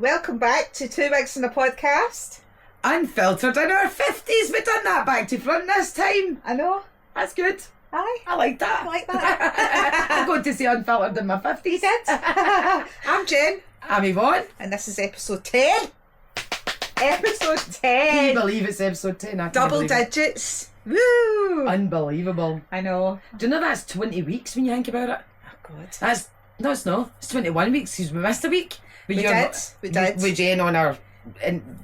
Welcome back to Two Wigs and a Podcast. Unfiltered in our 50s. We've done that back to front this time. I know. That's good. Aye. I like that. I like that. I'm going to see Unfiltered in my 50s. You did. I'm Jen. I'm Yvonne. And this is episode 10. Episode 10. Can you believe it's episode 10? I can't Double believe it. digits. Woo. Unbelievable. I know. Do you know that's 20 weeks when you think about it? Oh, God. That's, no, it's not. It's 21 weeks because we missed a week. We did. With Jen on our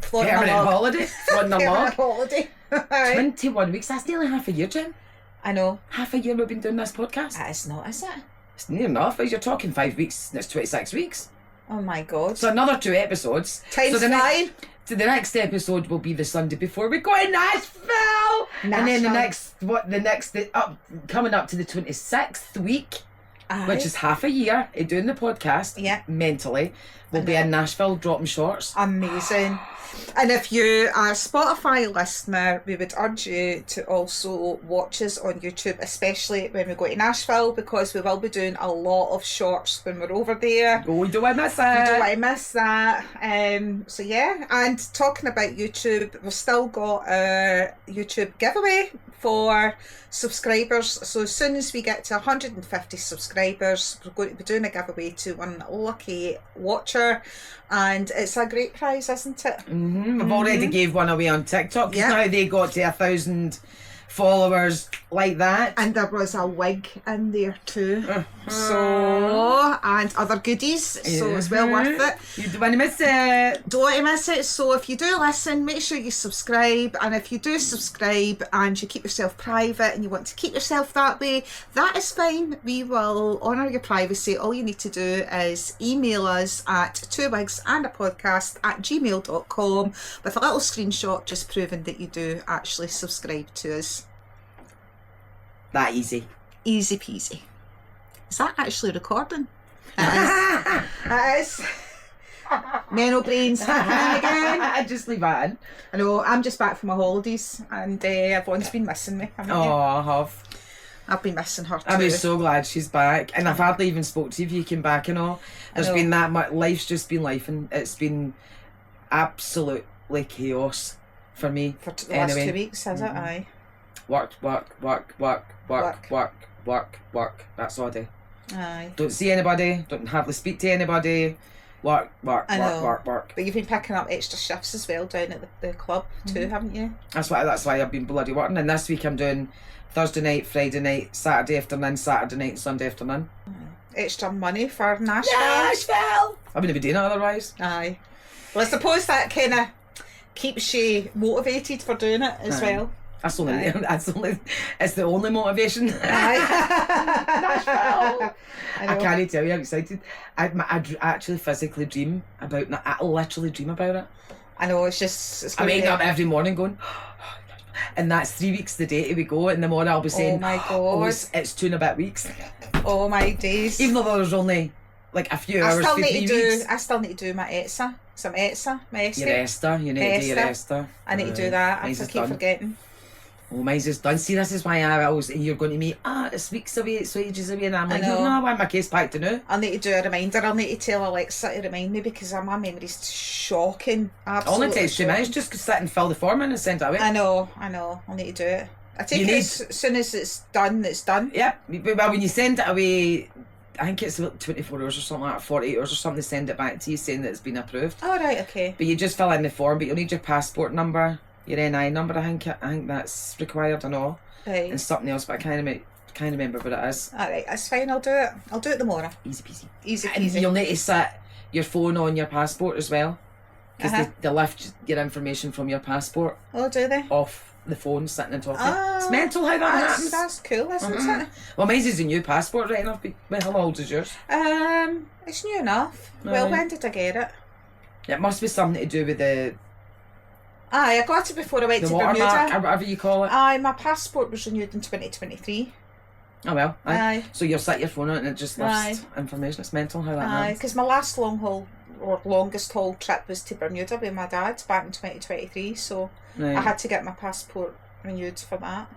permanent holiday. Floating Permanent along. holiday. 21 weeks. That's nearly half a year, Jen. I know. Half a year we've been doing this podcast. It's not, is it? It's near enough. You're talking 5 weeks. That's 26 weeks. Oh, my God. So another 2 episodes. Time's flying. So the next episode will be the Sunday before we go to Nashville. And then coming up to the 26th week, Aye. which is half a year of doing the podcast. Yeah. Mentally, we'll be in Nashville dropping shorts. Amazing. And if you are a Spotify listener, we would urge you to also watch us on YouTube, especially when we go to Nashville, because we will be doing a lot of shorts when we're over there. Oh, you don't want to miss You don't it. want to miss that. So yeah, and talking about YouTube, we've still got a YouTube giveaway for subscribers. So as soon as we get to 150 subscribers, we're going to be doing a giveaway to one lucky watcher, and it's a great prize, isn't it? I've already gave one away on TikTok because now they got to 1,000 followers like that. And there was a wig in there too. So, and other goodies. So it's well worth it. You don't want to miss it. Don't want to miss it. So if you do listen, make sure you subscribe. And if you do subscribe and you keep yourself private and you want to keep yourself that way, that is fine. We will honour your privacy. All you need to do is email us at twowigsandapodcast@gmail.com with a little screenshot just proving that you do actually subscribe to us. That easy. Easy peasy. Is that actually recording? It is. Mental brains happening again. I just leave that in. I know, I'm just back from my holidays and everyone's been missing me, haven't you? Oh, I have. I've been missing her too. I'm so glad she's back, and I've hardly even spoke to you if you came back and all. There's been that much. Life's just been life, and it's been absolutely chaos for me. For the last 2 weeks, has it? Aye. Work. That's all I do. Aye. Don't see anybody. Don't hardly speak to anybody. Work. But you've been picking up extra shifts as well down at the club too, haven't you? That's why I've been bloody working. And this week I'm doing Thursday night, Friday night, Saturday afternoon, Saturday night, Sunday afternoon. Extra money for Nashville. I wouldn't be doing it otherwise. Aye. Well, I suppose that kind of keeps you motivated for doing it as well. It's the only motivation. Nashville. I can't tell you how excited. I actually physically dream about it. I literally dream about it. I know, it's I wake up every morning going, and that's 3 weeks the day we go, and the morning I'll be saying, oh my God, it's 2 and a bit weeks. Oh my days. Even though there's only like a few hours for 3 weeks. I still need to do my ETSA. My ESTA. Your ESTA. You need to do your ESTA. I need to do that. I keep forgetting. Oh, mine's just done. See, this is why I always, you're going to me, it's weeks away, it's ages away, and I'm like, no, I want my case back to now. I'll need to do a reminder. I'll need to tell Alexa to remind me because my memory's shocking. Absolutely. Only takes 2 minutes, just sit and fill the form in and send it away. I know. I'll need to do it. I take it as soon as it's done, it's done. Yeah, well, when you send it away, I think it's about 24 hours or something like that, 48 hours or something, to send it back to you saying that it's been approved. Oh, right, okay. But you just fill in the form, but you'll need your passport number, your NI number, I think that's required and all. Right. And something else, but I can't remember what it is. Alright, that's fine, I'll do it. I'll do it tomorrow. Easy peasy. Easy And peasy. you'll need to set your phone on your passport as well. Because they lift your information from your passport. Oh, do they? Off the phone sitting on top of it. It's mental how that happens. That's cool, isn't it? Well, mine's is a new passport, right enough. How old is yours? It's new enough. Well, when did I get it? It must be something to do with the Aye, I got it before I went to Bermuda. Watermark, or whatever you call it. Aye, my passport was renewed in 2023. Oh well, aye. So you'll set your phone out and it just lifts information. It's mental how that happens. Because my last longest haul trip was to Bermuda with my dad back in 2023, so I had to get my passport renewed for that.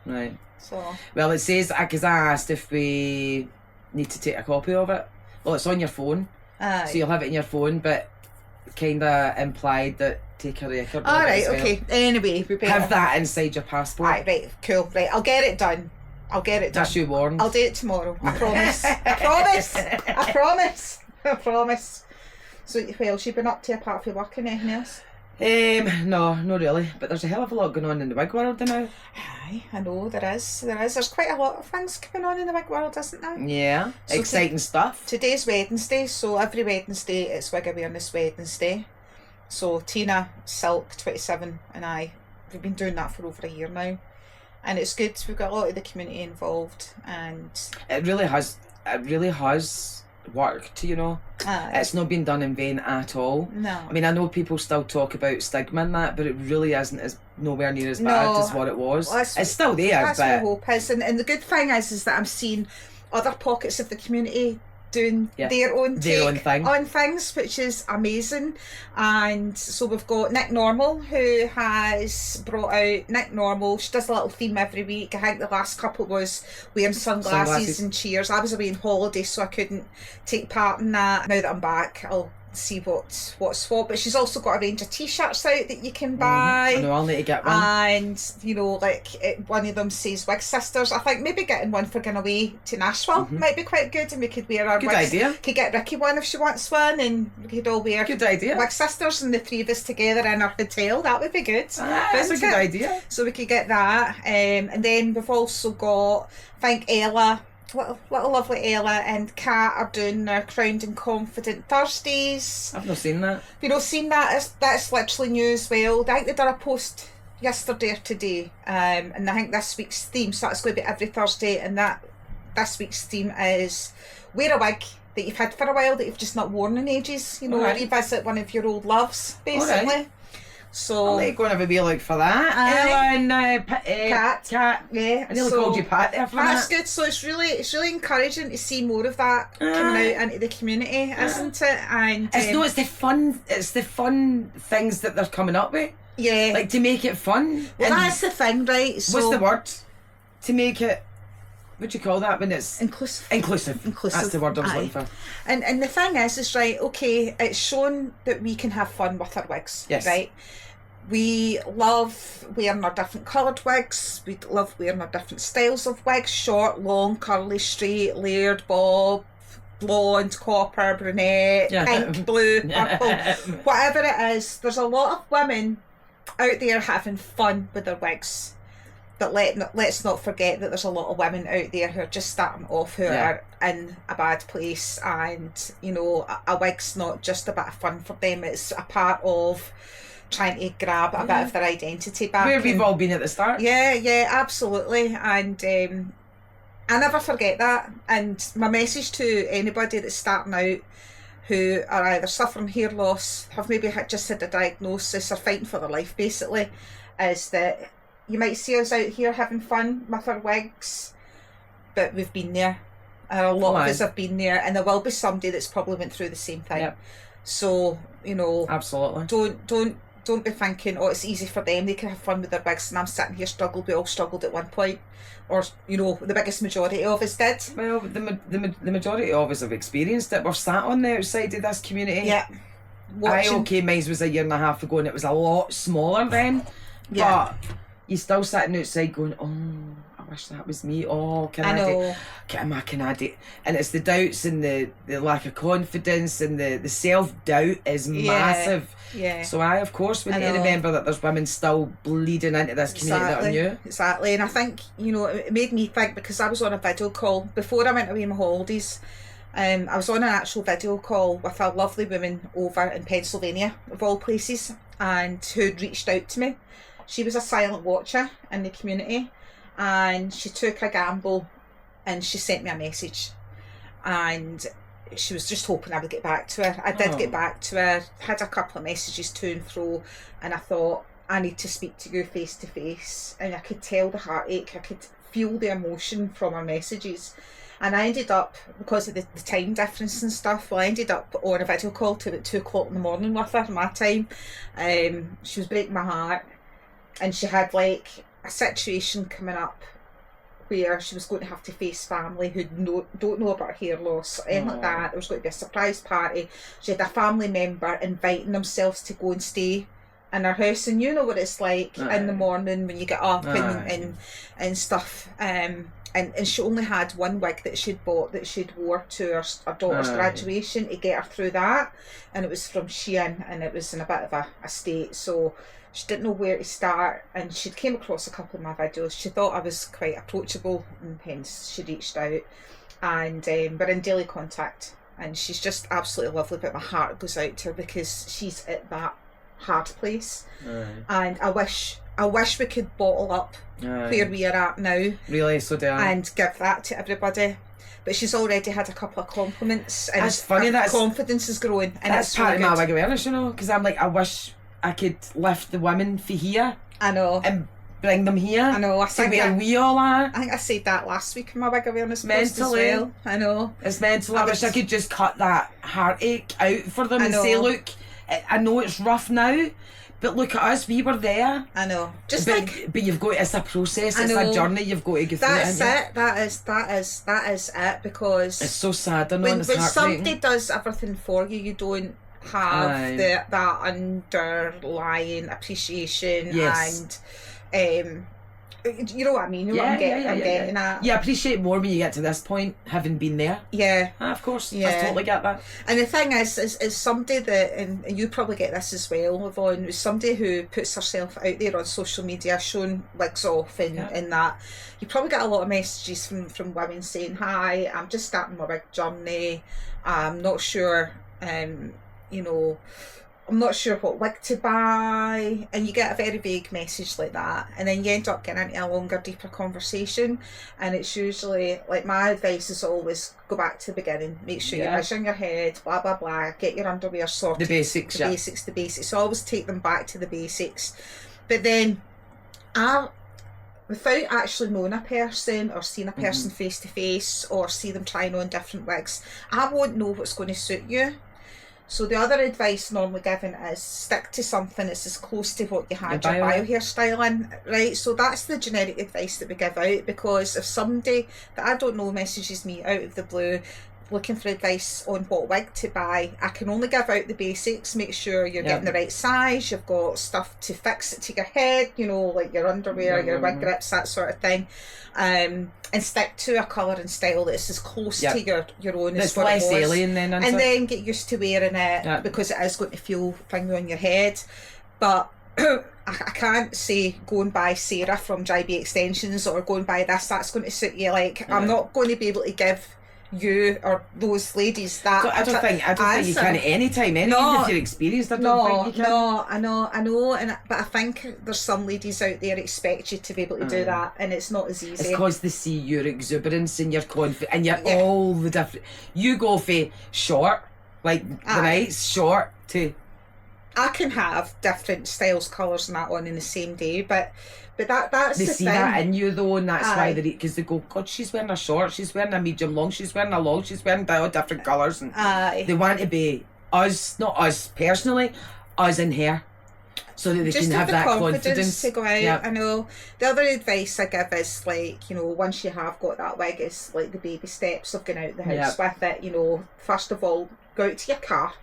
Right. So. Well, it says, because I asked if we need to take a copy of it. Well, it's on your phone. Aye. So you'll have it in your phone, but kind of implied that take a record. All right, okay. Anyway, we better have that inside your passport. Right, cool. Right, I'll get it done. Just you warned. I'll do it tomorrow. I promise. I promise. So, what else you been up to apart from work and anything else? No, not really. But there's a hell of a lot going on in the wig world now. Aye, I know there is. There's quite a lot of things going on in the wig world, isn't there? Yeah, so exciting stuff. Today's Wednesday, so every Wednesday it's Wig Awareness Wednesday. So Tina, Silk, 27 and we've been doing that for over a year now. And it's good. We've got a lot of the community involved, and it really has worked, you know. It's not been done in vain at all. No. I mean, I know people still talk about stigma and that, but it really isn't as nowhere near as bad as what it was. Well, it's still there, that's but what hope is. And the good thing is that I'm seeing other pockets of the community doing their own thing on things, which is amazing. And so we've got Nick Normal, who has brought out Nick Normal. She does a little theme every week. I think the last couple was wearing sunglasses and cheers. I was away on holiday, so I couldn't take part in that. Now that I'm back, I'll see what's what. But she's also got a range of t-shirts out that you can buy. I know, I'll need to get one. And you know, one of them says Wig Sisters. I think maybe getting one for going away to Nashville might be quite good, and we could wear our good wigs. idea. Could get Ricky one if she wants one, and we could all wear good idea Wig Sisters, and the three of us together in our hotel. That would be good. That's a good idea. So we could get that, and then we've also got, I think, Ella. What a lovely Ella and Kat are doing their Crowned and Confident Thursdays. I've not seen that. If you've not seen that, that's literally new as well. I think they done a post yesterday or today, and I think this week's theme, so that's going to be every Thursday, and this week's theme is wear a wig that you've had for a while that you've just not worn in ages, you know, revisit one of your old loves, basically. So I'll go and have a wee look for that. Ella and Kat. Yeah. I nearly called you Pat there for that. That's good. So it's really encouraging to see more of that coming out into the community, isn't it? And it's the fun things that they're coming up with. Yeah. Like to make it fun. Well, that's the thing, right? So what's the word? To make it, what do you call that when it's inclusive? Inclusive. That's the word I was looking for. And the thing is right, okay, it's shown that we can have fun with our wigs. Yes. Right? We love wearing our different coloured wigs. We love wearing our different styles of wigs. Short, long, curly, straight, layered, bob, blonde, copper, brunette, pink, blue, purple, whatever it is. There's a lot of women out there having fun with their wigs. But let's not forget that there's a lot of women out there who are just starting off, who are in a bad place, and you know, a wig's not just a bit of fun for them, it's a part of trying to grab a bit of their identity back. Where we've all been at the start. Yeah, absolutely. And I never forget that. And my message to anybody that's starting out who are either suffering hair loss, have maybe just had a diagnosis, or fighting for their life basically, is that you might see us out here having fun with our wigs, but we've been there. And a lot of us have been there, and there will be somebody that's probably went through the same thing. Yep. So, you know, absolutely. Don't be thinking, oh, it's easy for them, they can have fun with their wigs, and I'm sitting here we all struggled at one point, or you know, the biggest majority of us did. Well, the majority of us have experienced it. We're sat on the outside of this community. Yeah. Okay, mine was a year and a half ago, and it was a lot smaller then. But you're still sitting outside going, oh, I wish that was me. Oh, can I do? And it's the doubts and the lack of confidence and the self-doubt is massive. Yeah. So of course, we need to remember that there's women still bleeding into this community that are new. Exactly. And I think, you know, it made me think, because I was on a video call before I went away on my holidays. I was on an actual video call with a lovely woman over in Pennsylvania, of all places, and who'd reached out to me. She was a silent watcher in the community, and she took a gamble and she sent me a message, and she was just hoping I would get back to her. I did get back to her, had a couple of messages to and fro, and I thought, I need to speak to you face to face. And I could tell the heartache, I could feel the emotion from her messages. And I ended up, because of the time difference and stuff, I ended up on a video call till about 2 o'clock in the morning with her, my time. She was breaking my heart, and she had like a situation coming up where she was going to have to face family who don't know about her hair loss or anything like that. There was going to be a surprise party. She had a family member inviting themselves to go and stay in her house, and you know what it's like in the morning when you get up and stuff. And she only had one wig that she'd bought that she'd wore to her daughter's graduation to get her through that, and it was from Shein, and it was in a bit of a state, so she didn't know where to start. And she'd came across a couple of my videos. She thought I was quite approachable, and hence she reached out, and we're in daily contact, and she's just absolutely lovely. But my heart goes out to her because she's at that hard place, and I wish we could bottle up where we are at now, really, so and give that to everybody. But she's already had a couple of compliments, and that's funny. That's confidence is growing, and that's it's part really of my good. wig awareness, you know, because I'm like, I wish I could lift the women for here. I know. And bring them here. I know. I think think where we all are. I think I said that last week in my wig awareness post as Mentally. well. I know. It's mental. I wish I could just cut that heartache out for them and say, look, I know it's rough now, but look at us, we were there. I know. But you've got, it's a process, it's a journey, you've got to go through it. That's it, because it's so sad. I know, when it's heartbreaking. somebody does everything for you, you don't have that underlying appreciation and you know what I mean? You know what I'm getting at. You appreciate more when you get to this point, having been there. Yeah. Of course. I totally get that. And the thing is somebody that, and you probably get this as well, Yvonne, is somebody who puts herself out there on social media showing wigs off and that. You probably get a lot of messages from women saying, hi, I'm just starting my wig journey. I'm not sure, you know, I'm not sure what wig to buy, and you get a very vague message like that, and then you end up getting into a longer, deeper conversation, and it's usually, like, my advice is always go back to the beginning, make sure you're measuring your head, blah blah blah, get your underwear sorted, the basics, the basics, always take them back to the basics. But then without actually knowing a person or seeing a person face to face or see them trying on different wigs, I won't know what's going to suit you. So the other advice normally given is stick to something that's as close to what you had your bio hairstyling, right? So that's the generic advice that we give out, because if somebody that I don't know messages me out of the blue looking for advice on what wig to buy, I can only give out the basics. Make sure you're getting the right size, you've got stuff to fix it to your head, you know, like your underwear, your wig grips, that sort of thing. And stick to a colour and style that's as close to your own as what less it was. alien then, and then get used to wearing it because it is going to feel thingy on your head. But I can't say go and buy Sarah from Dry Bay Extensions or go and buy this, that's going to suit you. Like, I'm not going to be able to give you or those ladies that. So I don't think you can at any time anyway, if you're experienced. I don't think you can. I know, but I think there's some ladies out there expect you to be able to do that, and it's not as easy. It's because they see your exuberance and your confidence and you're all the different. You go for short, like the nights short to. I can have different styles, colours and that on in the same day, but that's they the see thing. that in you though, and that's why because they go, God, she's wearing a short, she's wearing a medium long, she's wearing a long, she's wearing different colours, and they want to be us, not us personally, us in hair, so that they just can have that confidence to go out. I know. The other advice I give is, like, you know, once you have got that wig, is like the baby steps of going out the house with it. You know, first of all, go out to your car,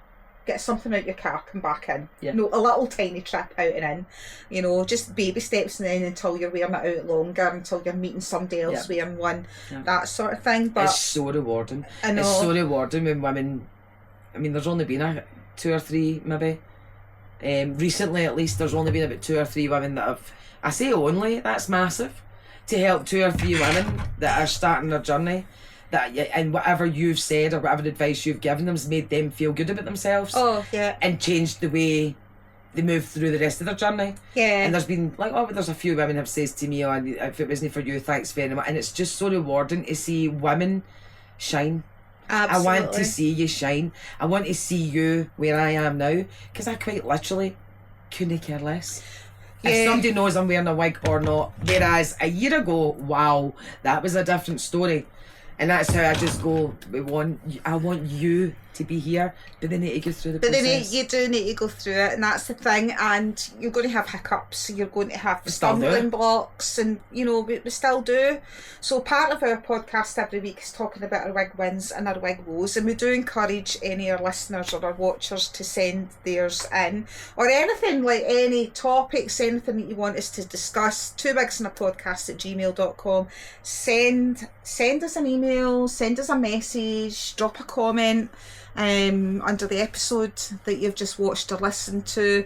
get something out your car, come back in. You know, a little tiny trip out and in. You know, just baby steps, and then until you're wearing it out longer, until you're meeting somebody else wearing one, that sort of thing. But it's so rewarding. I know. It's so rewarding when women. I mean, there's only been 2 or 3 maybe. Recently, at least, there's only been about 2 or 3 women that have. I say only. That's massive. To help 2 or 3 women that are starting their journey. And whatever you've said or whatever advice you've given them has made them feel good about themselves. Oh, yeah. And changed the way they move through the rest of their journey. Yeah. And there's been, like, there's a few women have said to me, if it wasn't for you, thanks very much. And it's just so rewarding to see women shine. Absolutely. I want to see you shine. I want to see you where I am now. Because I quite literally couldn't care less. If somebody knows I'm wearing a wig or not. Whereas a year ago, wow, that was a different story. And that's how I just go, I want you to be here, but they need to go through the process. But then you do need to go through it, and that's the thing. And you're going to have hiccups, you're going to have stumbling blocks, and we still do. So part of our podcast every week is talking about our wig wins and our wig woes, and we do encourage any of our listeners or our watchers to send theirs in, or anything, like any topics, anything that you want us to discuss. twowigsandapodcast@gmail.com. Send us an email, send us a message, drop a comment under the episode that you've just watched or listened to,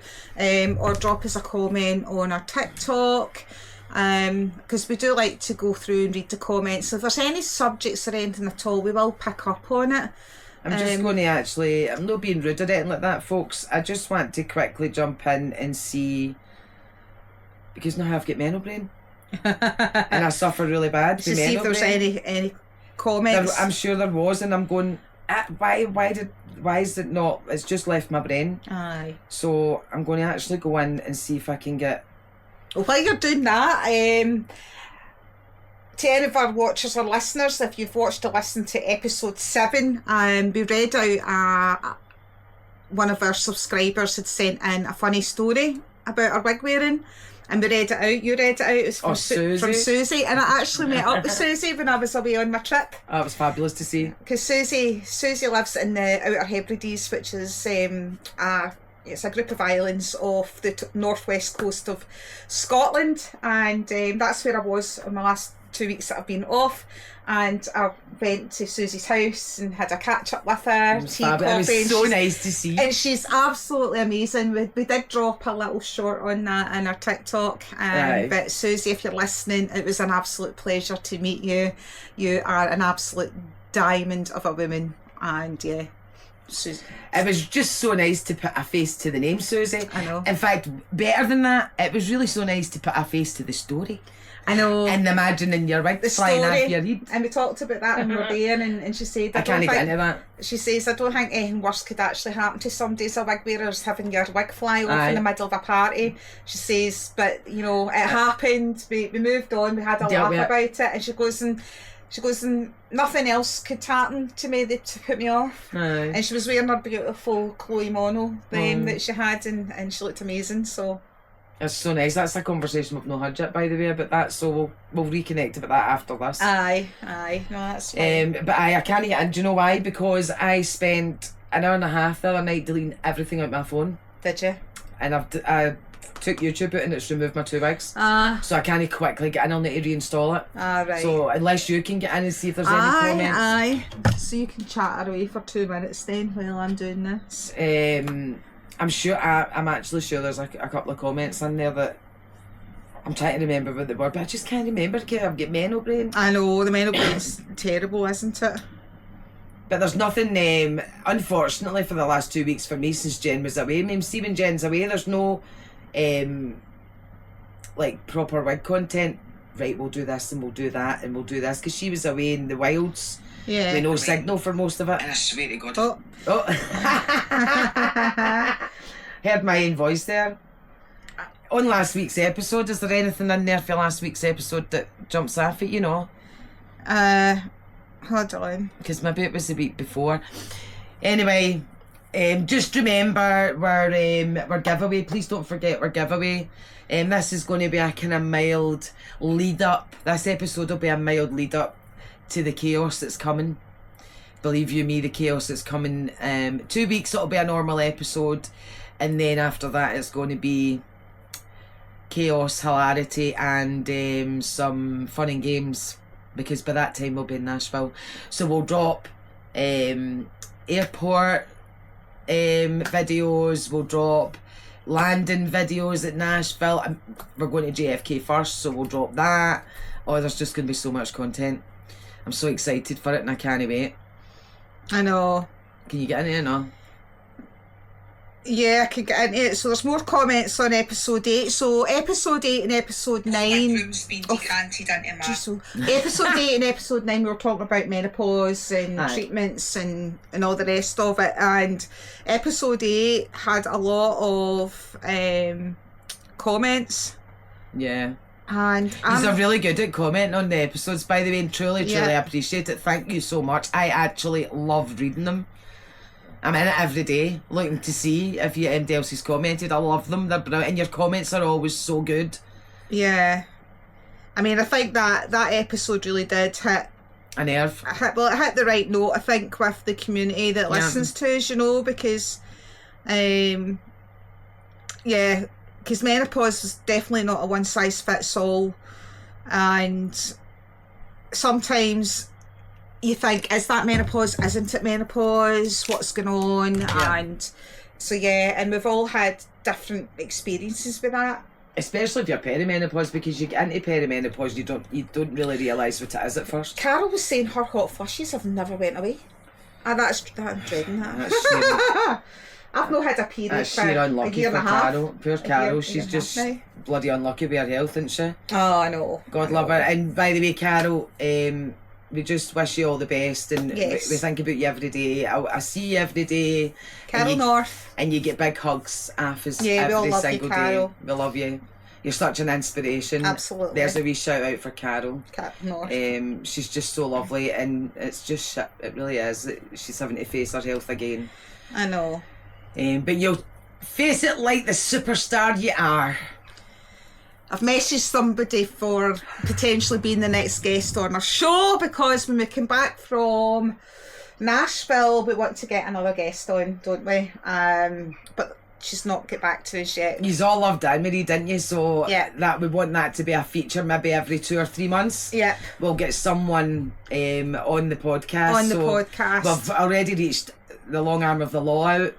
or drop us a comment on our TikTok, because we do like to go through and read the comments. So if there's any subjects or anything at all, we will pick up on it. I'm just going to I'm not being rude or anything like that, folks. I just want to quickly jump in and see, because now I've got mental brain and I suffer really bad. To see if there's any comments. I'm sure there was, and I'm going, why is it not? It's just left my brain. Aye. So I'm going to actually go in and see if I can get. Well, while you're doing that, to any of our watchers or listeners, if you've watched or listened to episode 7, we read out one of our subscribers had sent in a funny story about her wig wearing. And we read it out. You read it out. It was from Susie. And I actually met up with Susie when I was away on my trip. Oh, it was fabulous to see. Because Susie lives in the Outer Hebrides, which is it's a group of islands off the northwest coast of Scotland. And that's where I was on my last 2 weeks that I've been off. And I went to Susie's house and had a catch up with her. Tea, coffee. It was so nice to see. And she's absolutely amazing. We did drop a little short on that in our TikTok. But Susie, if you're listening, it was an absolute pleasure to meet you. You are an absolute diamond of a woman. And yeah, Susie. It was just so nice to put a face to the name Susie. I know. In fact, better than that, it was really so nice to put a face to the story. I know. And imagining your wig flying off your head. And we talked about that when we were there, and she said, I can't get into that. She says, I don't think anything worse could actually happen to somebody as a wig wearer as having your wig fly off in the middle of a party. She says, but it happened, we moved on, we had a laugh about it, and she goes and nothing else could happen to me to put me off. Aye. And she was wearing her beautiful Chloe Mono that she had, and she looked amazing. So it's so nice. That's a conversation we've not had yet, by the way, about that, so we'll reconnect about that after this. Aye. No, that's fine. But I can't get in. Do you know why? Because I spent an hour and a half the other night deleting everything out my phone. Did you? And I took YouTube out and it's removed my 2 wigs. So I can't quickly get in. I'll need to reinstall it. Right. So unless you can get in and see if there's any comments. Aye. So you can chat her away for 2 minutes then while I'm doing this. I'm actually sure there's a couple of comments in there that I'm trying to remember what they were, but I just can't remember because I've got mental brain. I know, the mental brain's terrible, isn't it? But there's nothing, unfortunately, for the last 2 weeks for me since Jen was away. I mean, see, when Jen's away, there's no proper wig content. Right, we'll do this and we'll do that and we'll do this, because she was away in the wilds. Yeah. With no signal for most of it. And I swear to God. Oh. Heard my own voice there. On last week's episode, is there anything in there for last week's episode that jumps off at you? Hold on. Because maybe it was the week before. Anyway, just remember we're giveaway. Please don't forget our giveaway. This is going to be a kind of mild lead up. This episode will be a mild lead up to the chaos that's coming. Believe you me, the chaos that's coming. 2 weeks it'll be a normal episode, and then after that it's going to be chaos, hilarity, and some fun and games, because by that time we'll be in Nashville. So we'll drop airport videos, we'll drop landing videos at Nashville. We're going to JFK first, so we'll drop that. Oh, there's just going to be so much content. I'm so excited for it and I can't wait. I know. Can you get into it now? Yeah, I can get into it. So there's more comments on episode 8. So episode 8 and episode 9. My room's been decanted into my... Episode 8 and episode 9 we were talking about menopause and treatments and all the rest of it. And episode 8 had a lot of comments. Yeah. And you're really good at commenting on the episodes, by the way, and truly appreciate it. Thank you so much. I actually love reading them. I'm in it every day, looking to see if anybody else has commented. I love them. They're brilliant, and your comments are always so good. Yeah. I mean, I think that episode really did hit a nerve. It hit the right note, I think, with the community that listens to us, you know, because, because menopause is definitely not a one-size-fits-all, and sometimes you think, is that menopause, isn't it menopause, what's going on, and so and we've all had different experiences with that. Especially if you're perimenopause, because you get into perimenopause, you don't really realise what it is at first. Carol was saying her hot flushes have never went away. I'm dreading that. That's I've not had a period for a year and a half. Carol. Poor Carol, she's just bloody unlucky with her health, isn't she? Oh, I know. God love her. And by the way, Carol, we just wish you all the best, and we think about you every day. I see you every day. Carol North. And you get big hugs off us we all every love single you, Carol. day. We love you. You're such an inspiration. Absolutely. There's a wee shout out for Carol. North. She's just so lovely, and it's just shit. It really is. She's having to face her health again. I know. But you'll face it like the superstar you are. I've messaged somebody for potentially being the next guest on our show, because when we come back from Nashville, we want to get another guest on, don't we? But she's not get back to us yet. You've all loved Anne-Marie, didn't you? So that we want that to be a feature maybe every 2 or 3 months. Yeah. We'll get someone on the podcast. We've already reached the long arm of the law out.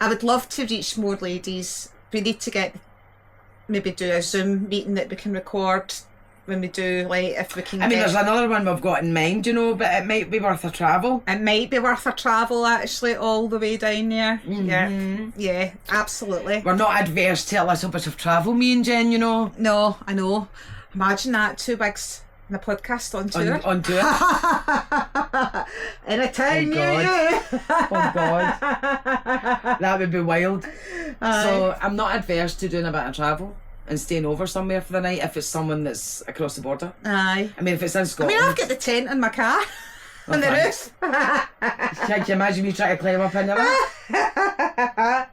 I would love to reach more ladies. We need to maybe do a Zoom meeting that we can record when we do, like, if we can. I mean, there's another one we've got in mind, you know, but it might be worth a travel. It might be worth a travel, actually, all the way down there. Mm-hmm. Yeah, absolutely. We're not adverse to a little bit of travel, me and Jen, you know. No, I know. Imagine that, 2 Wigs and a podcast on tour. On tour. In a town near you. Oh God. That would be wild. So I'm not adverse to doing a bit of travel and staying over somewhere for the night if it's someone that's across the border. Aye. I mean, if it's in Scotland. I mean, I've got the tent in my car. On the roof. Can you imagine me trying to climb up into that?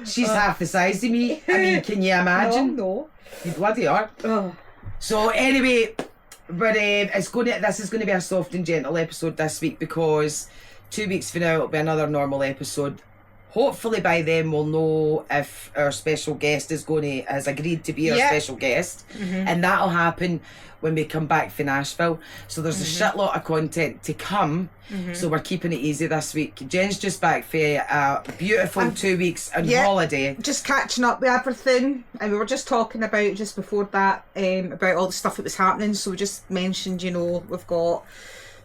She's half the size of me. I mean, can you imagine? No. You bloody are. Oh. So anyway, but this is going to be a soft and gentle episode this week, because 2 weeks from now it'll be another normal episode. Hopefully by then we'll know if our special guest has agreed to be our special guest, and that'll happen when we come back from Nashville. So there's a shitload of content to come, so we're keeping it easy this week. Jen's just back for a beautiful 2 weeks on holiday. Just catching up with everything, and we were just talking about just before that about all the stuff that was happening. So we just mentioned, you know, we've got,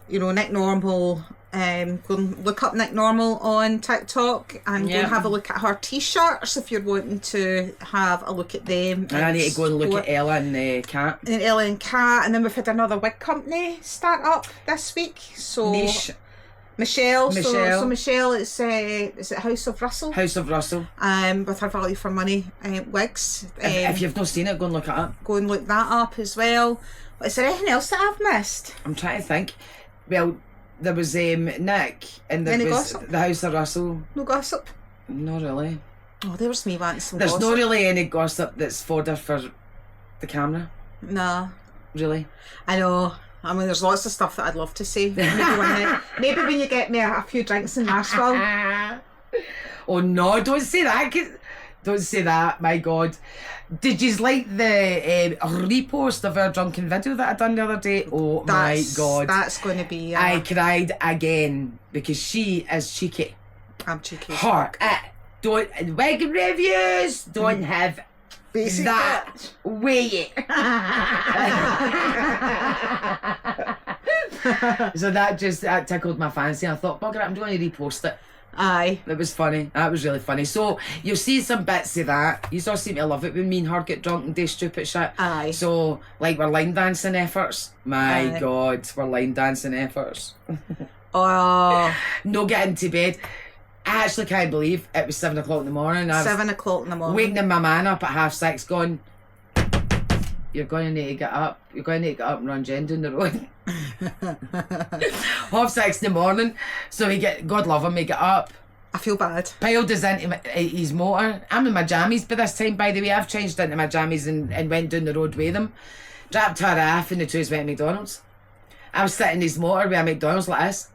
you know, Nick Normal. Go and look up Nick Normal on TikTok and go and have a look at her t-shirts if you're wanting to have a look at them. And I need to go and look at Ella and Kat. And Ella and Kat, and then we've had another wig company start up this week. So Michelle. So Michelle, is it House of Russell? House of Russell. With her value for money wigs. If you've not seen it, go and look it up. Go and look that up as well. But is there anything else that I've missed? I'm trying to think. Well, there was Nick, and there was gossip? the House of Russell. No gossip? Not really. Oh, there's me wanting some There's gossip. not really any gossip that's fodder for the camera. Nah. Really? I know. I mean, there's lots of stuff that I'd love to say. Maybe when you get me a few drinks in Nashville. Oh no, don't say that. Don't say that, my God. Did you like the repost of our drunken video that I done the other day? Oh my God. That's going to be... I cried again because she is cheeky. I'm cheeky. Wig reviews don't have basic that way. So that tickled my fancy. I thought, bugger it, I'm going to repost it. Aye. It was funny. That was really funny. So you'll see some bits of that. You all seem to love it when me and her get drunk and do stupid shit. Aye. So, like, we're line dancing efforts. My God, we're line dancing efforts. Oh. No getting to bed. I actually can't believe it was 7 o'clock in the morning. 7 o'clock in the morning. Waking my man up at 6:30 going, you're going to need to get up. You're going to need to get up and run Jen down the road. 6:30 in the morning. So God love him, he get up. I feel bad. Piled us into his motor. I'm in my jammies by this time, by the way. I've changed into my jammies and went down the road with him. Dropped her off and the two went to McDonald's. I was sitting in his motor with a McDonald's like this.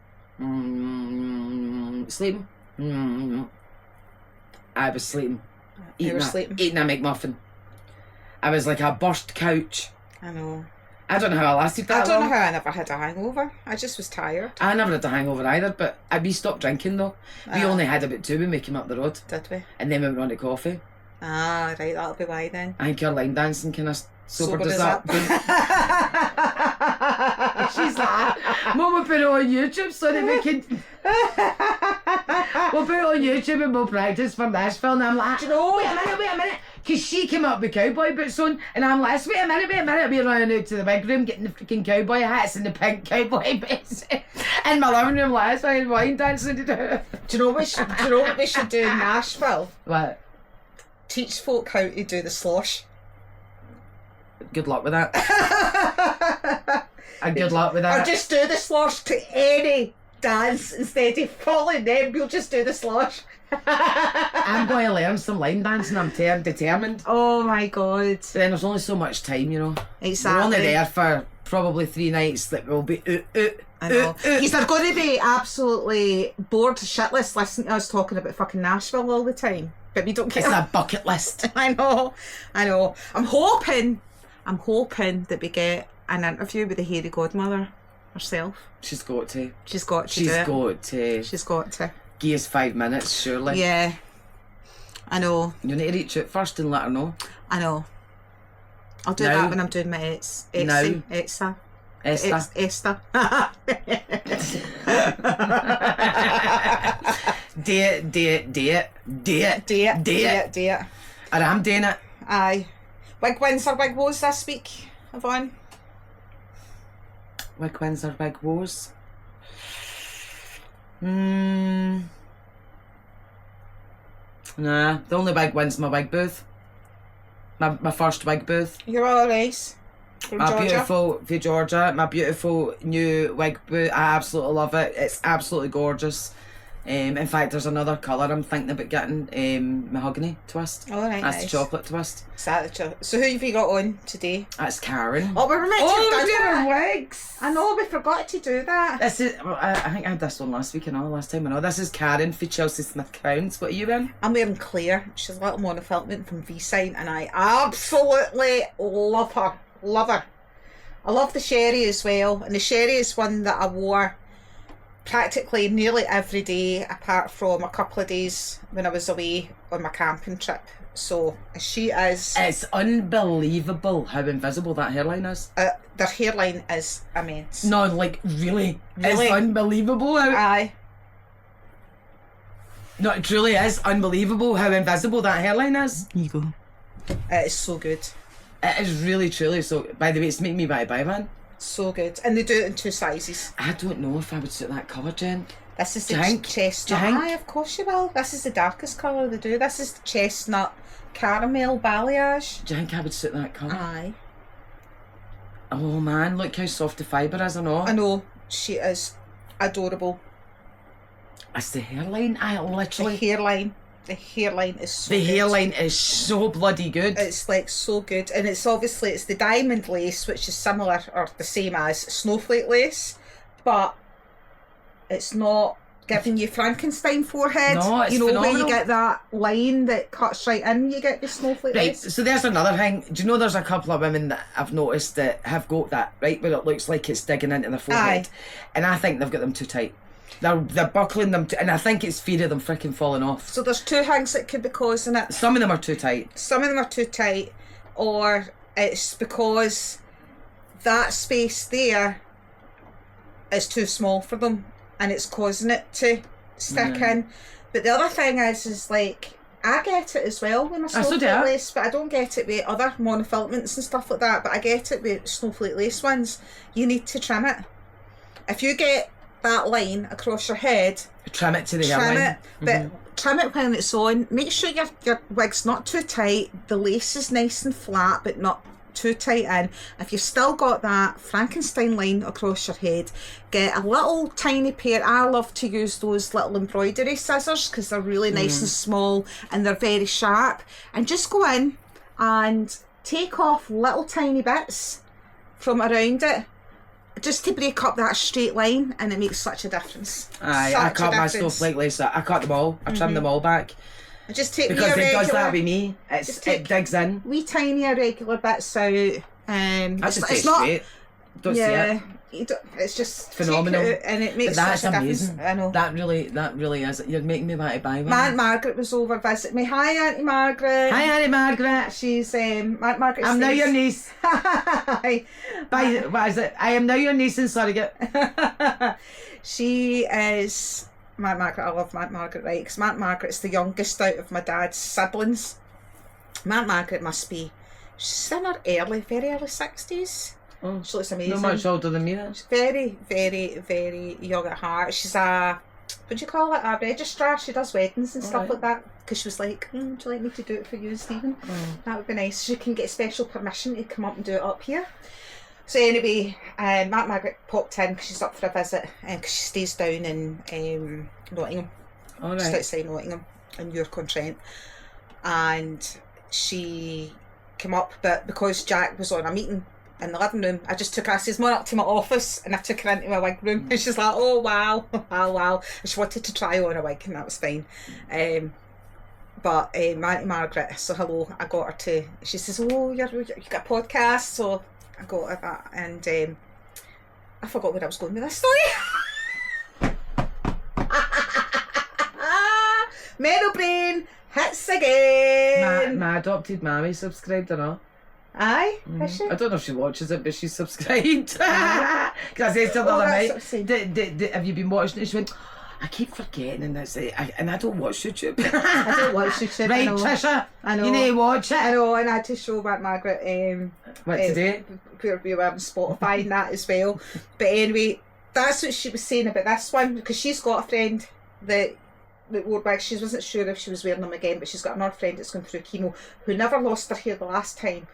Sleeping. I was sleeping. Eating a McMuffin. I was like a burst couch. I know. I don't know how I lasted that long. I don't know how I never had a hangover. I just was tired. I never had a hangover either, but we stopped drinking though. We only had about 2 when we came up the road. Did we? And then we went on to coffee. Ah, right, that'll be why then. I think your line dancing kind of sobered us up. She's like, Mum, we'll put it on YouTube so that we can... we'll put it on YouTube and we'll practice for Nashville. And I'm like, wait a minute. Because she came up with cowboy boots on and I'm like, wait a minute. We're running out to the big room getting the freaking cowboy hats and the pink cowboy boots. And my living room last night wine dancing to do. Do you know what we should do in Nashville? What? Teach folk how to do the slosh. Good luck with that. And good luck with that. Or just do the slosh to any dance instead of following them. We'll just do the slosh. I'm going to learn some line dancing. I'm determined. Oh my god. But then there's only so much time, you know. Exactly. We're only there for probably 3 nights that will be I know. Because they're going to be absolutely bored shitless listening to us talking about fucking Nashville all the time. But we don't care. It's a bucket list. I know. I'm hoping that we get an interview with the hairy godmother herself. She's got to. She's got to. She's got to. Give us 5 minutes, surely. Yeah. I know. You need to reach out first and let her know. I know. I'll do that when I'm doing my Esther. Date. And I'm doing it. Aye. Wig wins or wig woes this week, Yvonne? Wig wins or wig woes? Nah, the only wig wins my wig booth. My first wig booth. You're all right. From Georgia. Georgia. My beautiful new wig booth. I absolutely love it. It's absolutely gorgeous. In fact, there's another colour I'm thinking about getting. Mahogany twist. Oh, right, That's nice. the chocolate twist. So who have you got on today? That's Karen. Oh, we were meant to have done that. Wigs. I know, we forgot to do that. This is. I think I had this one last week and all. Last time I know. This is Karen for Chelsea Smith Crowns. What are you in? I'm wearing Claire. She's a little monofilament from V-Sign, and I absolutely love her. Love her. I love the sherry as well, and the sherry is one that I wore practically nearly every day apart from a couple of days when I was away on my camping trip. So she is... It's unbelievable how invisible that hairline is. Their hairline is immense. No, like really? It's unbelievable how... Aye. No, it truly is unbelievable how invisible that hairline is. Here you go. It is so good. It is really truly so... By the way, it's making me buy man. So good. And they do it in 2 sizes. I don't know if I would suit that colour, Jen. This is the chestnut. Aye, of course you will. This is the darkest colour they do. This is the chestnut caramel balayage. Do you think I would suit that colour? Aye. Oh man, look how soft the fibre is, I know. I know. She is adorable. It's the hairline. I literally... The hairline is so The good. hairline is so bloody good. It's like so good. And it's obviously, it's the diamond lace, which is similar or the same as snowflake lace, but it's not giving you Frankenstein forehead. No, it's phenomenal. Where you get that line that cuts right in, you get the snowflake lace. So there's another thing. Do you know there's a couple of women that I've noticed that have got that, right, where it looks like it's digging into their forehead. Aye. And I think they've got them too tight. They're buckling them, and I think it's fear of them freaking falling off. So there's 2 things that could be causing it. Some of them are too tight. Or it's because that space there is too small for them, and it's causing it to stick in. But the other thing is like, I get it as well with my snowflake lace, but I don't get it with other monofilaments and stuff like that, but I get it with snowflake lace ones. You need to trim it. If you get that line across your head, trim it to the hairline. But trim it when it's on. Make sure your wig's not too tight, the lace is nice and flat but not too tight in. If you've still got that Frankenstein line across your head, get a little tiny pair. I love to use those little embroidery scissors because they're really nice and small and they're very sharp. And just go in and take off little tiny bits from around it, just to break up that straight line, and it makes such a difference. Aye, I cut my stuff like Lisa. I cut them all. I trim them all back. And just take because it does that with me. It digs in. Wee tiny irregular bits out. It's not. Straight. Don't see it. It's just phenomenal, and it makes that's such a amazing. difference. I know that really is. You're making me want to buy one. Aunt Margaret was over visit me. Hi, Auntie Margaret. Hi, Auntie Margaret. She's Aunt Margaret. I'm now your niece. Hi. What is it? I am now your niece and surrogate. She is Aunt Margaret. I love Aunt Margaret, right? Because Aunt Margaret's the youngest out of my dad's siblings. Aunt Margaret must be. She's in her very early 60s. Oh, she looks amazing. Not much older than me then. She's very, very, very young at heart. She's what do you call it? A registrar. She does weddings and stuff like that. Because she was like, would you like me to do it for you, Stephen? That would be nice. She can get special permission to come up and do it up here. So anyway, Aunt Margaret popped in because she's up for a visit, because she stays down in Nottingham. All right. Just outside Nottingham, in York-on-Trent. And she came up, but because Jack was on a meeting in the living room, I just took her. I says, "Come up to my office," and I took her into my wig room, and she's like, "Oh wow, wow!" And she wanted to try on a wig, and that was fine. But Auntie Margaret, so hello, I got her to. She says, "Oh, you got a podcast?" So I got her that, and I forgot where I was going with this story. Metal brain hits again. My adopted mammy subscribed or not. Aye, is she? I don't know if she watches it, but she's subscribed. Because I said to her the other night, have you been watching it? She went, I keep forgetting, and I don't watch YouTube. I don't watch YouTube. Right, Trisha, I know. You need to watch it. I know, and I had to show Aunt Margaret what today? Where we were on Spotify and that as well. But anyway, that's what she was saying about this one, because she's got a friend that wore wigs. She wasn't sure if she was wearing them again, but she's got another friend that's going through chemo who never lost her hair the last time,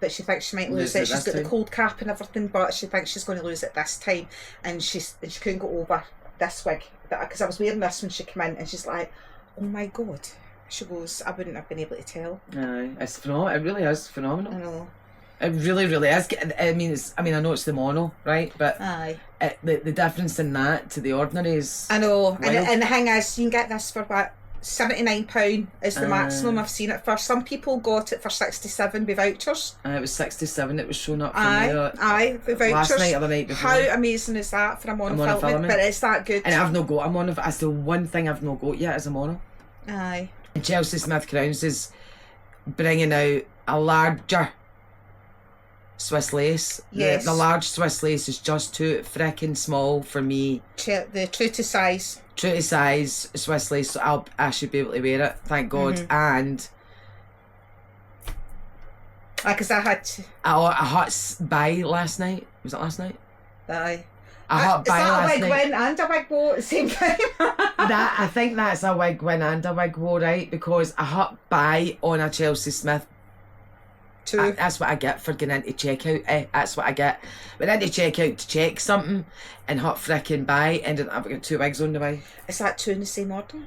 but she thinks she might lose it. She's got the cold cap and everything, but she thinks she's going to lose it this time, and she couldn't go over this wig because I was wearing this when she came in, and she's like, "Oh my god," she goes, "I wouldn't have been able to tell." Aye, it's phenomenal. It really is phenomenal. I know. It really, really is. I mean, I know it's the mono, right? But aye, the difference in that to the ordinary is. I know, and the thing is, you can get this for what, £79 is the maximum I've seen it for. Some people got it for 67 with vouchers. It was 67. It was shown up for me. With vouchers. Last night or the night before. How amazing is that for a monofilament? But it's that good. And I've no got a mono. That's the one thing I've no got yet is a mono. Aye. And Chelsea Smith Crowns is bringing out a larger Swiss lace. Yes. The large Swiss lace is just too frickin' small for me. The true to size. True to size Swiss lace, so I should be able to wear it, thank God. And because I had a hot buy last night. Was it last night? Aye. A hot buy last night. Is that a wig win and a wig woe at the same time? I think that's a wig win and a wig woe, right? Because a hot buy on a Chelsea Smith. That's what I get for going into checkout. That's what I get. Went into checkout to check something, and hot frickin' buy, ended up got 2 wigs on the way. Is that 2 in the same order?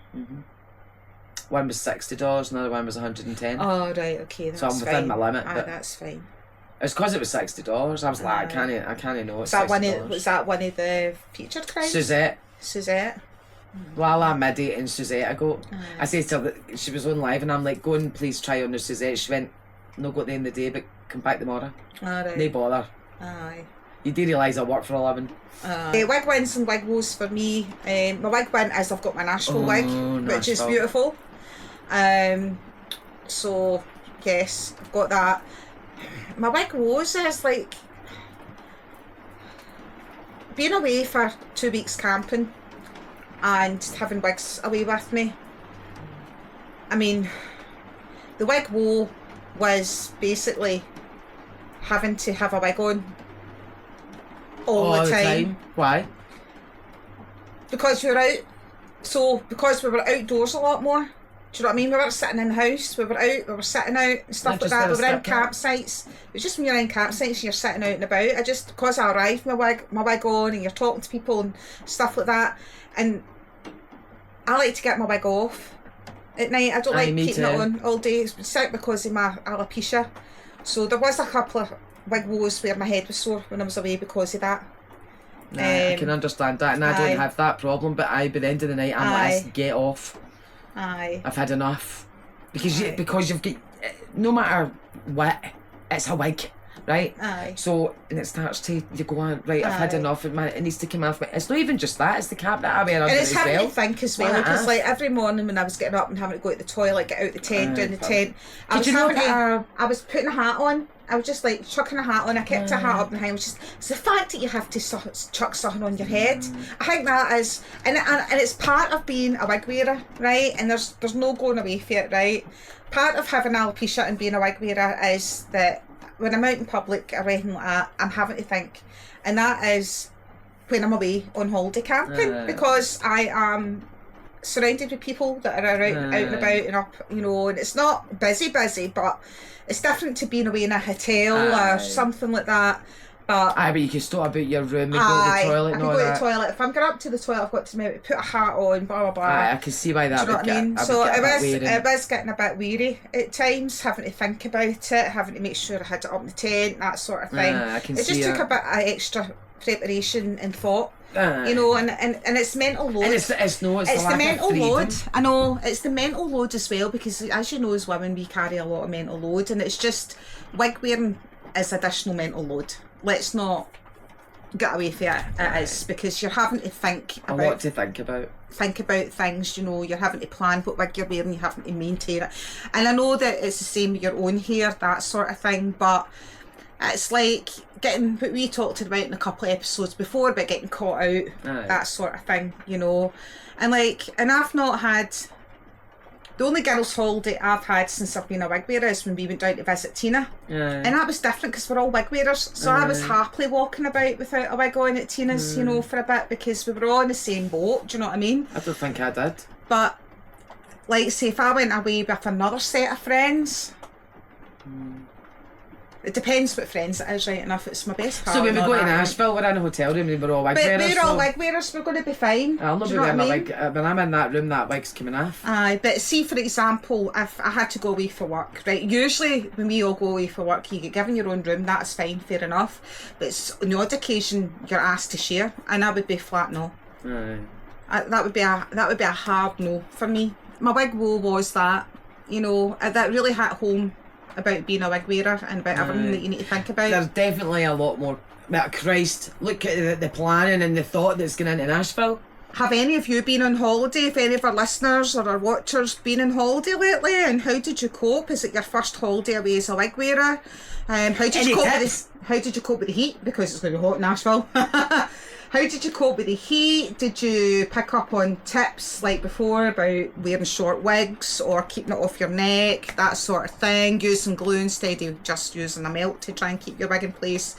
One was $60, another one was $110. Oh right, okay, that's so I'm within my limit. But that's fine. It's because it was $60. I was like, I can't know. Was that one of the featured crowns? Suzette. Lala, Middy, and Suzette. I go. I said to her that she was on live, and I'm like, go and please try on the Suzette. She went, no go at the end of the day, but come back tomorrow. Alright. No bother. Aye. You do realise I work for a living. Wig wins and wig woes for me. My wig win is I've got my Nashville wig, which is beautiful. So yes, I've got that. My wig woes is like being away for 2 weeks camping and having wigs away with me. I mean, the wig woe was basically having to have a wig on all the time. Why? Because we were out. So because we were outdoors a lot more Do you know what I mean? We weren't sitting in the house, we were out, we were sitting out and stuff like that. We were in campsites. It's just when you're in campsites and you're sitting out and about. Because I arrived with my wig on and you're talking to people and stuff like that. And I like to get my wig off at night. I don't like keeping it on all day. It's sick because of my alopecia. So there was a couple of wig woes where my head was sore when I was away because of that. I can understand that, and I don't have that problem, but by the end of the night I'm like, get off. I've had enough. Because you've got, no matter what, it's a wig, right? So, and it starts to, you go on, right, I've had enough, and it needs to come off. It's not even just that, it's the cap that I wear under as well. And it's having to think as well, because like every morning when I was getting up and having to go to the toilet, get out the tent, down the tent, I was putting a hat on. I was just like chucking a hat on. I kept a hat up behind. It's the fact that you have to chuck something on your head. I think that is, and it's part of being a wig wearer, right? And there's no going away from it, right? Part of having alopecia and being a wig wearer is that when I'm out in public or anything like that, I'm having to think, and that is when I'm away on holiday camping, because I am surrounded with people that are out and about and up, you know, and it's not busy, but it's different to being away in a hotel or something like that. But you can start about your room and go to the toilet. I can go to the toilet. If I'm going up to the toilet, I've got to maybe put a hat on, blah blah blah. I can see why that. Do you know what I mean? So it was getting a bit weary at times, having to think about it, having to make sure I had it up in the tent, that sort of thing. It just took a bit of extra preparation and thought. You know, and it's mental load. And it's the mental load. I know, it's the mental load as well, because as you know, as women, we carry a lot of mental load, and it's just wig wearing is additional mental load. Let's not get away from it. It is, because you're having to think about a lot to think about. Think about things, you know, you're having to plan what wig you're wearing, you're having to maintain it. And I know that it's the same with your own hair, that sort of thing, but it's like getting what we talked about in a couple of episodes before about getting caught out, that sort of thing, you know. And I've not had, the only girls' holiday I've had since I've been a wig wearer is when we went down to visit Tina. And that was different because we're all wig wearers. So I was happily walking about without a wig on at Tina's, you know, for a bit, because we were all in the same boat, do you know what I mean? I don't think I did. But, like, say if I went away with another set of friends, it depends what friends it is, right enough. It's my best partner. So when we go to Nashville, we're in a hotel room and we're all wig wearers. We're all wig wearers, we're going to be fine. I'll not be wearing my wig. When I'm in that room, that wig's coming off. But see, for example, if I had to go away for work, right? Usually when we all go away for work, you get given your own room, that's fine, fair enough. But it's, on the odd occasion, you're asked to share, and I would be flat no. That would be a hard no for me. My wig woe was that, you know, that really hit home about being a wig wearer and about everything that you need to think about. There's definitely a lot more. Christ, look at the planning and the thought that's going into Nashville. Have any of you been on holiday? Have any of our listeners or our watchers been on holiday lately? And how did you cope? Is it your first holiday away as a wig wearer? How did you cope with the heat? Because it's going to be hot in Nashville. How did you cope with the heat? Did you pick up on tips like before about wearing short wigs or keeping it off your neck, that sort of thing? Using glue instead of just using a melt to try and keep your wig in place.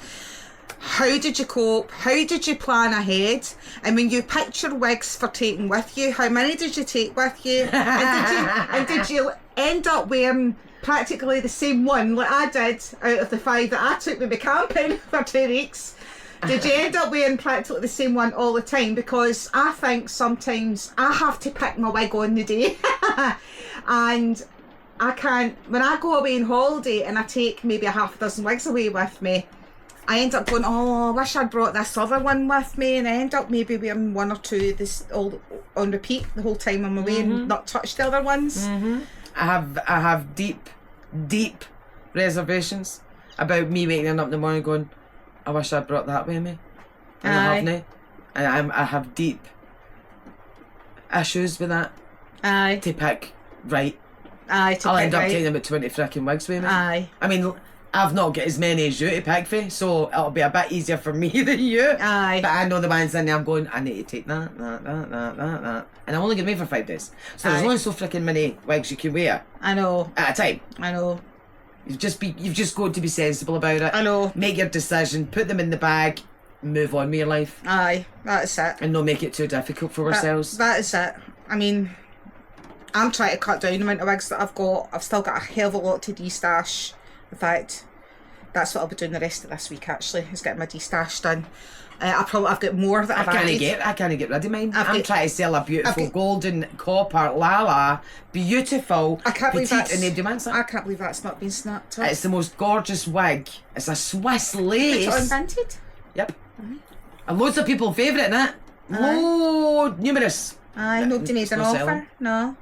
How did you cope? How did you plan ahead? And when you picked your wigs for taking with you, how many did you take with you? And did you end up wearing practically the same one like I did out of the 5 that I took with me camping for 2 weeks? Did you end up wearing practically the same one all the time? Because I think sometimes I have to pick my wig on the day and I can't, when I go away on holiday and I take maybe a half a dozen wigs away with me, I end up going, oh, I wish I'd brought this other one with me, and I end up maybe wearing 1 or 2 this all on repeat the whole time I'm away and not touch the other ones. I have deep reservations about me waking up in the morning going, I wish I'd brought that with me. And I haven't. And I have deep issues with that. To pick right. I'll end up taking about 20 frickin' wigs with me. I mean, I've not got as many as you to pick for, so it'll be a bit easier for me than you. But I know the ones in there I'm going, I need to take that. And I'm only going to be for 5 days. So there's only so frickin' many wigs you can wear. I know. At a time. I know. You've just got to be sensible about it. I know. Make your decision, put them in the bag, move on with your life. That is it. And not make it too difficult for ourselves. That is it. I mean, I'm trying to cut down the amount of wigs that I've got. I've still got a hell of a lot to de-stash. In fact, that's what I'll be doing the rest of this week, actually, is getting my de-stash done. I've got more that I've added. I can't get rid of mine. I'm trying to sell a beautiful golden copper Lala, beautiful. I can't believe that's. I can't believe that's not been snapped up. It's the most gorgeous wig. It's a Swiss lace. It's unvented. Yep. And loads of people favourite in it. Numerous. Aye, nobody made an offer. No.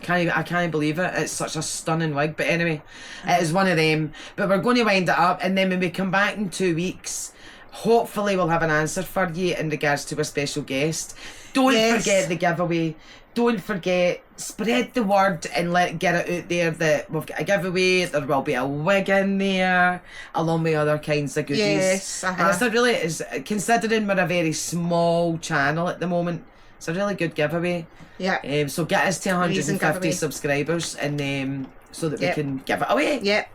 I can't believe it. It's such a stunning wig. But anyway, it is one of them. But we're going to wind it up, and then when we come back in 2 weeks, hopefully we'll have an answer for you in regards to a special guest. Don't forget the giveaway. Don't forget, spread the word and get it out there that we've got a giveaway. There will be a wig in there, along with other kinds of goodies. Yes, and it's considering we're a very small channel at the moment, it's a really good giveaway. Yeah. So get us to 150 subscribers, and so that we can give it away. Yeah.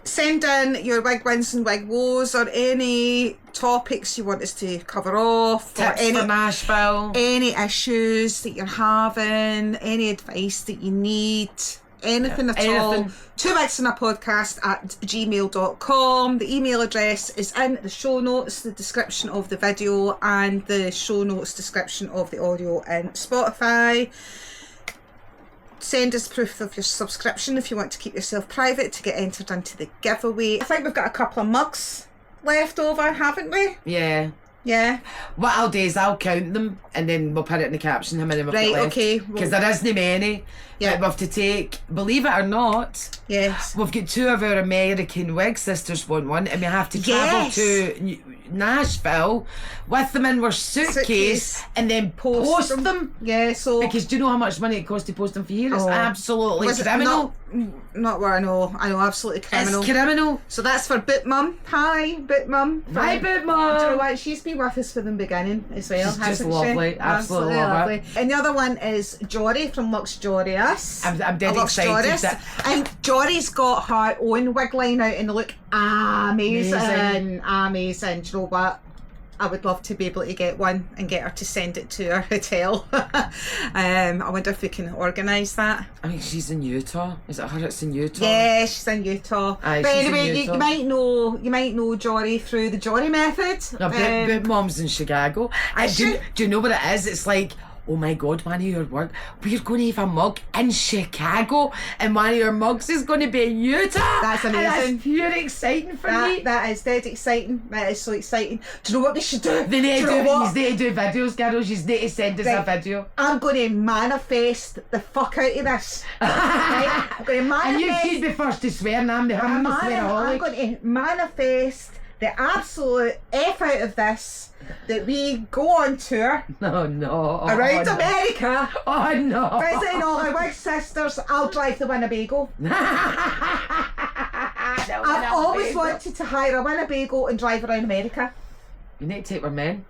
Send in your wig wins and wig woes, or any topics you want us to cover off, tips for Nashville, any issues that you're having, any advice that you need, anything at all. 2 wigs and a podcast at gmail.com. The email address is in the show notes, the description of the video, and the show notes description of the audio in Spotify. Send us proof of your subscription if you want to keep yourself private to get entered into the giveaway. I think we've got a couple of mugs left over, haven't we? Yeah. Yeah. What I'll do is I'll count them, and then we'll put it in the caption how many we've got left. Okay. Because there isn't many. Yeah. But we have to take, believe it or not, yes, we've got 2 of our American wig sisters want one, and we have to travel to Nashville with them in our suitcase and then post them. Yeah, so because do you know how much money it costs to post them for here? It's absolutely criminal. Not what I know, absolutely criminal. It's criminal. So that's for Boot Mum. Hi, Boot Mum. Hi, Boot Mum. Do you know what? She's been with us from the beginning as well. She's just lovely. She? Absolutely lovely. And the other one is Jory from Lux Jory-us. I'm dead excited. And Jory's got her own wig line out and they look amazing. Amazing. Do you know what? I would love to be able to get one and get her to send it to our hotel. I wonder if we can organise that. I mean, she's in Utah. Is it her that's in Utah? Yeah, she's in Utah. Aye, but anyway, you might know Jory through the Jory method. No, but Mum's in Chicago. Do you know what it is? It's like, oh my God, one of your work, we're going to have a mug in Chicago, and one of your mugs is going to be in Utah. That's amazing. And that's pure exciting for me. That is dead exciting. That is so exciting. Do you know what we should do? They need to do videos, girls. You need to send us a video. I'm going to manifest the fuck out of this. Right? I'm going to manifest. And you should be first to swear, and I'm going to manifest the absolute F out of this, that we go on tour around America. Oh no. Visiting all our wig sisters. I'll drive the Winnebago. I've always wanted to hire a Winnebago and drive around America. You need to take our men.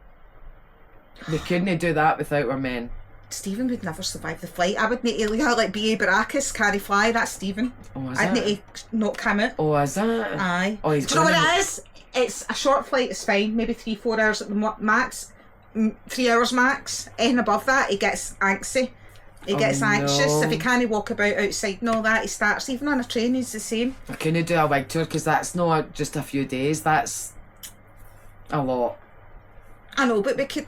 We couldn't do that without our men. Stephen would never survive the flight. I would need to like B.A. Baracus, carry fly. That's Stephen. Oh, is I'd need to not come out. Oh, is that? Aye. Oh, do you know what it is? It's a short flight, it's fine, maybe 3-4 hours at the max, 3 hours max. Anything above that, he gets anxious. He gets anxious. If he can't walk about outside and all that, he starts. Even on a train, he's the same. I couldn't do a wig tour because that's not just a few days, that's a lot. I know, but we could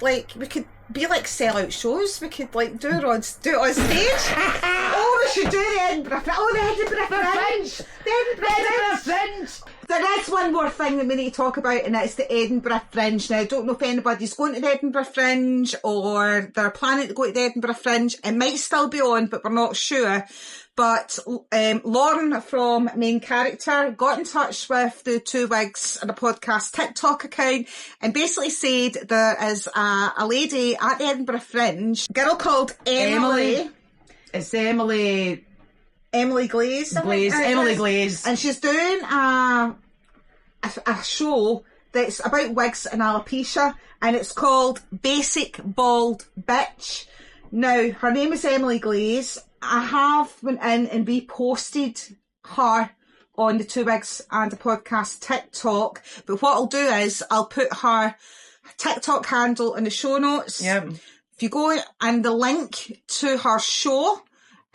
be like sell-out shows. We could like do it on stage. Oh, we should do the Edinburgh Fringe. Oh, the Edinburgh Fringe. The Edinburgh Fringe. There is one more thing that we need to talk about, and it's the Edinburgh Fringe. Now, I don't know if anybody's going to the Edinburgh Fringe or they're planning to go to the Edinburgh Fringe. It might still be on, but we're not sure. But Lauren from Main Character got in touch with the 2 Wigs and a Podcast TikTok account and basically said there is a lady at the Edinburgh Fringe, a girl called Emily. It's Emily Glaze. Emily Glaze. And she's doing a show that's about wigs and alopecia, and it's called Basic Bald Bitch. Now, her name is Emily Glaze. I have went in and reposted her on the 2 Wigs and a Podcast TikTok, but what I'll do is I'll put her TikTok handle in the show notes. Yep. If you go and the link to her show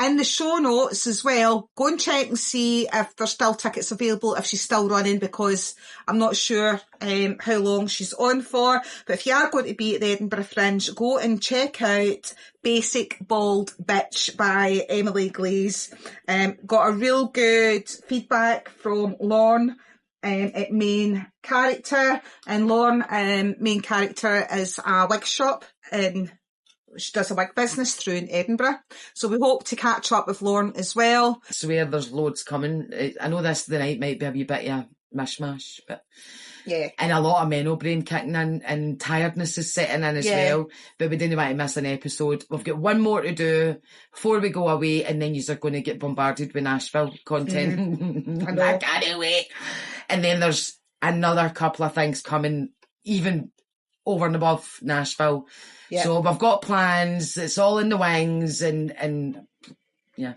in the show notes as well, go and check and see if there's still tickets available, if she's still running, because I'm not sure how long she's on for. But if you are going to be at the Edinburgh Fringe, go and check out Basic Bald Bitch by Emily Glaze. Got a real good feedback from Lorne at main character, and Lorne, main character, is a wig shop she does a wig business through in Edinburgh. So we hope to catch up with Lorne as well. I swear there's loads coming. I know this the night might be a wee bit of a mishmash, but yeah. And a lot of mental brain kicking in and tiredness is setting in as well. But we didn't want to miss an episode. We've got one more to do before we go away, and then you're going to get bombarded with Nashville content. I can't wait. And then there's another couple of things coming, even over and above Nashville. Yep. So we've got plans. It's all in the wings, and yeah.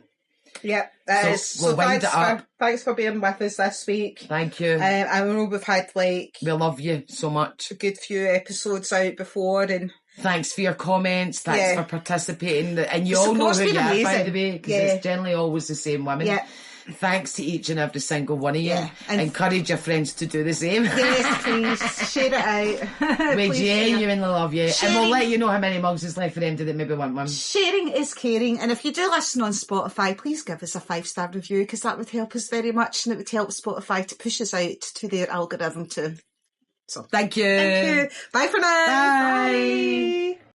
Yeah, so we'll wind it up. Thanks for being with us this week. Thank you. I know we've had we love you so much. A good few episodes out before, and thanks for your comments. Thanks for participating, and you all know who you are, by the way, because it's generally always the same women. Yeah. Thanks to each and every single one of you. Yeah. Encourage your friends to do the same. Yes, please. Share it out. We genuinely love you. Sharing. And we'll let you know how many mugs is left for them that maybe want one. Sharing is caring. And if you do listen on Spotify, please give us a 5-star review, because that would help us very much, and it would help Spotify to push us out to their algorithm too. So thank you. Thank you. Bye for now. Bye. Bye.